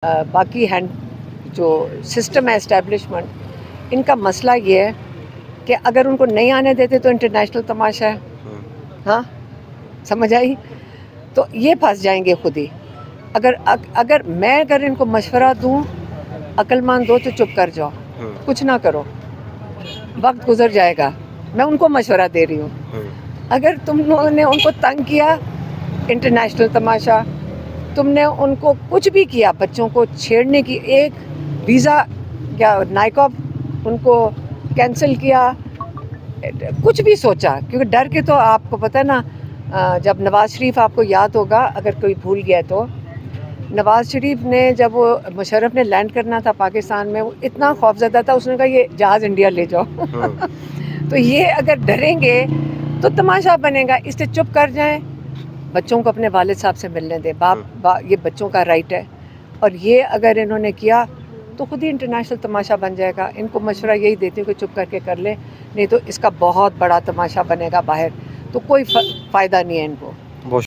باقی ہینڈ جو سسٹم ہے اسٹیبلشمنٹ، ان کا مسئلہ یہ ہے کہ اگر ان کو نہیں آنے دیتے تو انٹرنیشنل تماشا ہے. ہاں سمجھ آئی؟ تو یہ پھنس جائیں گے خود ہی. اگر میں ان کو مشورہ دوں عقل مند دو تو چپ کر جاؤ، کچھ نہ کرو، وقت گزر جائے گا. میں ان کو مشورہ دے رہی ہوں. اگر تم لوگوں نے ان کو تنگ کیا، انٹرنیشنل تماشا، تم نے ان کو کچھ بھی کیا، بچوں کو چھیڑنے کی، ایک ویزا کیا نائکاب ان کو کینسل کیا، کچھ بھی سوچا، کیونکہ ڈر کے تو آپ کو پتہ ہے نا، جب نواز شریف آپ کو یاد ہوگا اگر کوئی بھول گیا تو، نواز شریف نے جب وہ مشرف نے لینڈ کرنا تھا پاکستان میں، وہ اتنا خوفزدہ تھا، اس نے کہا یہ جہاز انڈیا لے جاؤ. تو یہ اگر ڈریں گے تو تماشا بنے گا. اس سے چپ کر جائیں، بچوں کو اپنے والد صاحب سے ملنے دیں. یہ بچوں کا رائٹ ہے. اور یہ اگر انہوں نے کیا تو خود ہی انٹرنیشنل تماشا بن جائے گا. ان کو مشورہ یہی دیتی ہوں کہ چپ کر کے کر لیں، نہیں تو اس کا بہت بڑا تماشا بنے گا باہر، تو کوئی فائدہ نہیں ہے ان کو.